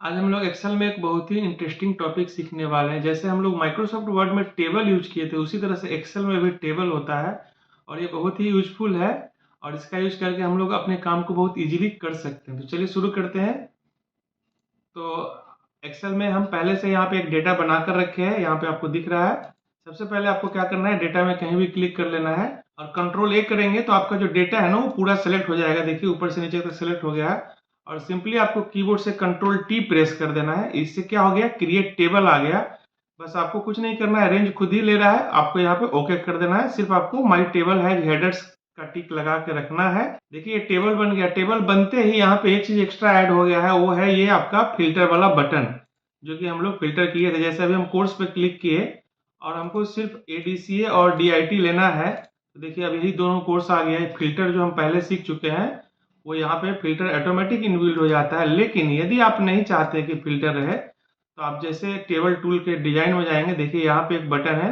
आज हम लोग एक्सेल में एक बहुत ही इंटरेस्टिंग टॉपिक सीखने वाले हैं। जैसे हम लोग माइक्रोसॉफ्ट वर्ड में टेबल यूज किए थे, उसी तरह से एक्सेल में भी टेबल होता है और ये बहुत ही यूजफुल है। और इसका यूज करके हम लोग अपने काम को बहुत इजीली कर सकते हैं। तो चलिए शुरू करते हैं। तो एक्सेल में हम पहले से यहाँ पे एक डेटा बनाकर रखे हैं, यहाँ पे आपको दिख रहा है। सबसे पहले आपको क्या करना है, डेटा में कहीं भी क्लिक कर लेना है और कंट्रोल ए करेंगे तो आपका जो डेटा है ना वो पूरा सेलेक्ट हो जाएगा। देखिए ऊपर से नीचे तक सेलेक्ट हो गया है। और सिंपली आपको कीबोर्ड से कंट्रोल टी प्रेस कर देना है। इससे क्या हो गया, क्रिएट टेबल आ गया। बस आपको कुछ नहीं करना है, रेंज खुद ही ले रहा है, आपको यहाँ पे ओके कर देना है। सिर्फ आपको माई टेबल है हेडर्स का टिक लगा के रखना है। देखिए टेबल बन गया। टेबल बनते ही यहाँ पे एक चीज एक्स्ट्रा ऐड हो गया है, वो है ये आपका फिल्टर वाला बटन, जो कि हम लोग फिल्टर किए थे। जैसे अभी हम कोर्स पे क्लिक किए और हमको सिर्फ एडीसीए और डीआईटी लेना है, तो देखिए अब यही दोनों कोर्स आ गया है। फिल्टर जो हम पहले सीख चुके हैं वो यहाँ पे फिल्टर ऑटोमेटिक इनबिल्ड हो जाता है। लेकिन यदि आप नहीं चाहते कि फिल्टर रहे तो आप जैसे टेबल टूल के डिजाइन में जाएंगे, देखिए यहाँ पे एक बटन है,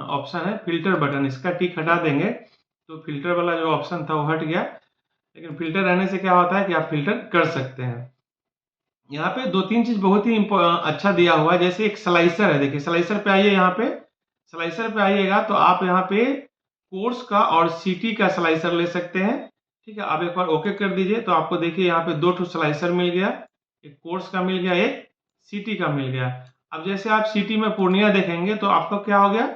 ऑप्शन है फिल्टर बटन, इसका टिक हटा देंगे तो फिल्टर वाला जो ऑप्शन था वो हट गया। लेकिन फिल्टर रहने से क्या होता है कि आप फिल्टर कर सकते हैं। यहाँ पे दो तीन चीज बहुत ही अच्छा दिया हुआ है। जैसे एक स्लाइसर है, देखिए स्लाइसर पे आइए। यहाँ पे स्लाइसर पे आइएगा तो आप यहाँ पे कोर्स का और सीटी का स्लाइसर ले सकते हैं। ठीक है, आप एक बार ओके कर दीजिए तो आपको देखिए यहाँ पे दो ठो स्लाइसर मिल गया, एक कोर्स का मिल गया, एक सीटी का मिल गया। अब जैसे आप सीटी में पूर्णिया देखेंगे तो आपको क्या हो गया,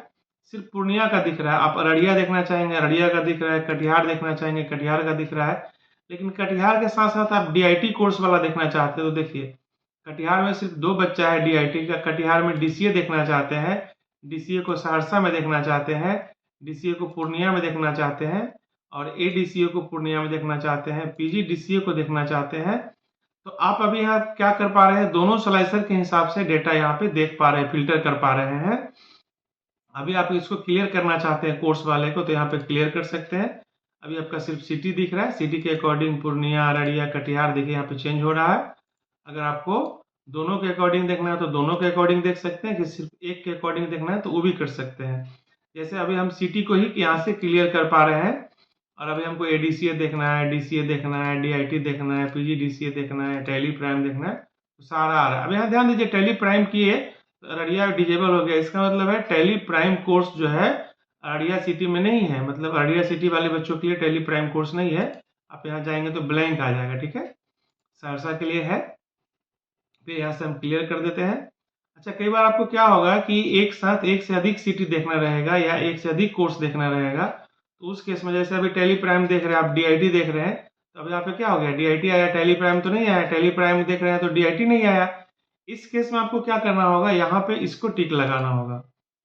सिर्फ पूर्णिया का दिख रहा है। आप अररिया देखना चाहेंगे, अररिया का दिख रहा है। कटिहार देखना चाहेंगे, कटिहार का दिख रहा है। लेकिन कटिहार के साथ साथ आप डीआईटी कोर्स वाला देखना चाहते हो तो देखिए कटिहार में सिर्फ दो बच्चा है डीआईटी का। कटिहार में डीसीए देखना चाहते हैं, डीसीए को सहरसा में देखना चाहते हैं, डीसीए को पूर्णिया में देखना चाहते हैं, और एडीसीए को पूर्णिया में देखना चाहते हैं, पीजीडीसीए को देखना चाहते हैं। तो आप अभी यहाँ क्या कर पा रहे हैं, दोनों स्लाइसर के हिसाब से डेटा यहाँ पे देख पा रहे हैं, फिल्टर कर पा रहे हैं। अभी आप इसको क्लियर करना चाहते हैं कोर्स वाले को तो यहाँ पे क्लियर कर सकते हैं। अभी आपका सिर्फ सिटी दिख रहा है, सिटी के अकॉर्डिंग पूर्णिया, अररिया, कटिहार देखिए यहाँ पे चेंज हो रहा है। अगर आपको दोनों के अकॉर्डिंग देखना है तो दोनों के अकॉर्डिंग देख सकते हैं, कि सिर्फ एक के अकॉर्डिंग देखना है तो वो भी कर सकते हैं। जैसे अभी हम सिटी को ही यहाँ से क्लियर कर पा रहे हैं। और अभी हमको एडीसीए देखना है, डीसीए देखना है, डीआईटी देखना है, पीजीडीसीए देखना है, टैली प्राइम देखना है, तो सारा आ रहा है। अब यहाँ ध्यान दीजिए टैली प्राइम किए तो अररिया डिजेबल हो गया। इसका मतलब है टैली प्राइम कोर्स जो है अररिया सिटी में नहीं है, मतलब अररिया सिटी वाले बच्चों के लिए टैली प्राइम कोर्स नहीं है। आप यहाँ जाएंगे तो ब्लैंक आ जाएगा। ठीक है, सहरसा के लिए है। फिर यहाँ से हम क्लियर कर देते हैं। अच्छा, कई बार आपको क्या होगा कि एक साथ एक से अधिक सिटी देखना रहेगा या एक से अधिक कोर्स देखना रहेगा, तो उस केस में जैसे अभी टैली प्राइम देख रहे हैं, आप डीआईटी देख रहे हैं, तो अब यहाँ पे क्या हो गया, डीआईटी आया, टैली प्राइम तो नहीं आया। टैली प्राइम देख रहे हैं तो डीआईटी नहीं आया। इस केस में आपको क्या करना होगा, यहाँ पे इसको टिक लगाना होगा।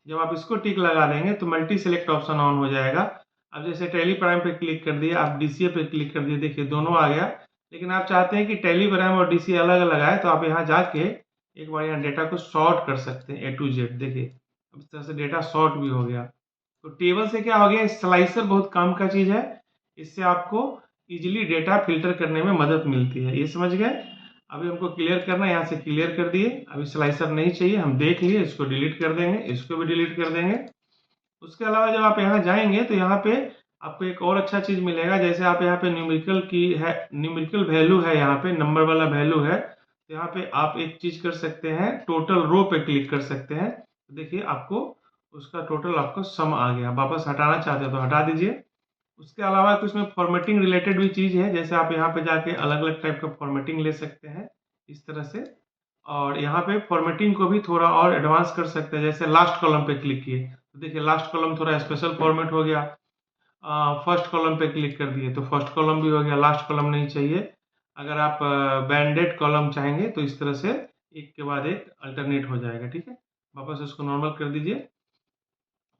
जब आप इसको टिक लगा देंगे तो मल्टी सेलेक्ट ऑप्शन ऑन हो जाएगा। अब जैसे टैली प्राइम पे क्लिक कर दिया, आप डीसीए पे क्लिक कर दिए, देखिए दोनों आ गया। लेकिन आप चाहते हैं कि टैली प्राइम और डीसीए अलग अलग आए, तो आप यहाँ जाके एक बार यहाँ डेटा को सॉर्ट कर सकते हैं, ए टू जेड। देखिए अब इस तरह से डेटा सॉर्ट भी हो गया। तो टेबल से क्या हो गया, स्लाइसर बहुत काम का चीज है। इससे आपको इजीली डेटा फिल्टर करने में मदद मिलती है, ये समझ गए। अभी हमको क्लियर करना है, यहाँ से क्लियर कर दिए। अभी स्लाइसर नहीं चाहिए, हम देख लिए, इसको डिलीट कर देंगे, इसको भी डिलीट कर देंगे। उसके अलावा जब आप यहाँ जाएंगे तो यहाँ पे आपको एक और अच्छा चीज मिलेगा। जैसे आप यहाँ पे न्यूमेरिकल की है, न्यूमेरिकल वैल्यू है, यहाँ पे नंबर वाला वैल्यू है, तो यहाँ पे आप एक चीज कर सकते हैं, टोटल रो पे क्लिक कर सकते हैं। तो देखिए आपको उसका टोटल आपको सम आ गया। वापस हटाना चाहते हैं तो हटा दीजिए। उसके अलावा कुछ में फॉर्मेटिंग रिलेटेड भी चीज है, जैसे आप यहाँ पे जाके अलग अलग टाइप का फॉर्मेटिंग ले सकते हैं इस तरह से। और यहाँ पे फॉर्मेटिंग को भी थोड़ा और एडवांस कर सकते हैं। जैसे लास्ट कॉलम पे क्लिक किए तो देखिए लास्ट कॉलम थोड़ा स्पेशल फॉर्मेट हो गया। फर्स्ट कॉलम पे क्लिक कर दिए तो फर्स्ट कॉलम भी हो गया, लास्ट कॉलम नहीं चाहिए। अगर आप बैंडेड कॉलम चाहेंगे तो इस तरह से एक के बाद एक अल्टरनेट हो जाएगा। ठीक है, वापस उसको नॉर्मल कर दीजिए।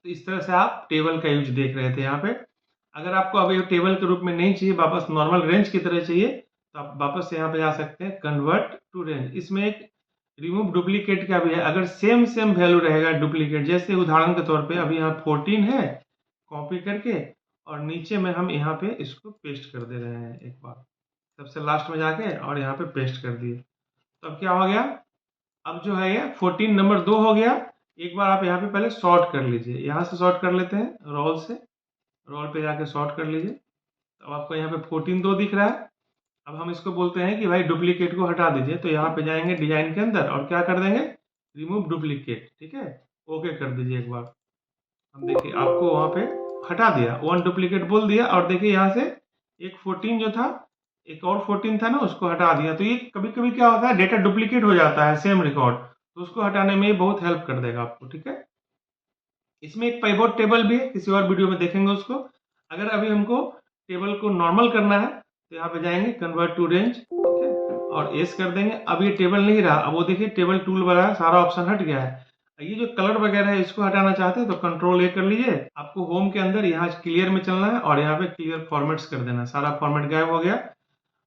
तो इस तरह से आप टेबल का यूज देख रहे थे यहाँ पे। अगर आपको अभी टेबल के रूप में नहीं चाहिए, वापस नॉर्मल रेंज की तरह चाहिए, तो आप वापस से यहाँ पे जा सकते हैं, कन्वर्ट टू रेंज। इसमें एक रिमूव डुप्लीकेट का भी है। अगर सेम सेम वैल्यू रहेगा डुप्लीकेट, जैसे उदाहरण के तौर पे अभी यहाँ 14 है, कॉपी करके और नीचे में हम यहाँ पे इसको पेस्ट कर दे रहे हैं एक बार, सबसे लास्ट में जाके और यहाँ पे पेस्ट कर दिए। तो अब क्या हो गया, अब जो है ये 14 नंबर 2 हो गया। एक बार आप यहाँ पे पहले सॉर्ट कर लीजिए, यहाँ से सॉर्ट कर लेते हैं, रोल से, रोल पे जाके सॉर्ट कर लीजिए। तो अब आपको यहाँ पे 14 2 दिख रहा है। अब हम इसको बोलते हैं कि भाई डुप्लीकेट को हटा दीजिए, तो यहाँ पे जाएंगे डिजाइन के अंदर और क्या कर देंगे, रिमूव डुप्लीकेट। ठीक है, ओके कर दीजिए एक बार। अब देखिए आपको वहां पे हटा दिया, वन डुप्लीकेट बोल दिया, और देखिए यहाँ से एक 14 जो था, एक और 14 था ना, उसको हटा दिया। तो ये कभी कभी क्या होता है, डेटा डुप्लीकेट हो जाता है सेम रिकॉर्ड, तो उसको हटाने में ये बहुत हेल्प कर देगा आपको। ठीक है, इसमें एक पाइवोट टेबल भी है, किसी और वीडियो में देखेंगे उसको। अगर अभी हमको टेबल को नॉर्मल करना है तो यहाँ पे जाएंगे कन्वर्ट टू रेंज, ठीक है, और एस कर देंगे। अब ये टेबल नहीं रहा, अब वो देखिए टेबल टूल वाला सारा ऑप्शन हट गया है। ये जो कलर वगैरह है इसको हटाना चाहते हैं तो कंट्रोल ए कर लीजिए। आपको होम के अंदर यहाँ क्लियर में चलना है और यहाँ पे क्लियर फॉर्मेट्स कर देना है, सारा फॉर्मेट गायब हो गया।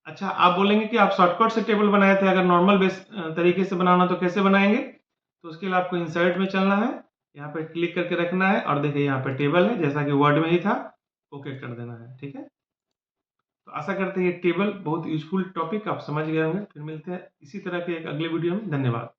अच्छा, आप बोलेंगे कि आप शॉर्टकट से टेबल बनाए थे, अगर नॉर्मल बेस तरीके से बनाना तो कैसे बनाएंगे? तो उसके लिए आपको इंसर्ट में चलना है, यहाँ पे क्लिक करके रखना है, और देखिए यहाँ पे टेबल है जैसा कि वर्ड में ही था, ओके कर देना है। ठीक है, तो आशा करते हैं ये टेबल बहुत यूजफुल टॉपिक आप समझ गए होंगे। फिर मिलते हैं इसी तरह के एक अगले वीडियो में। धन्यवाद।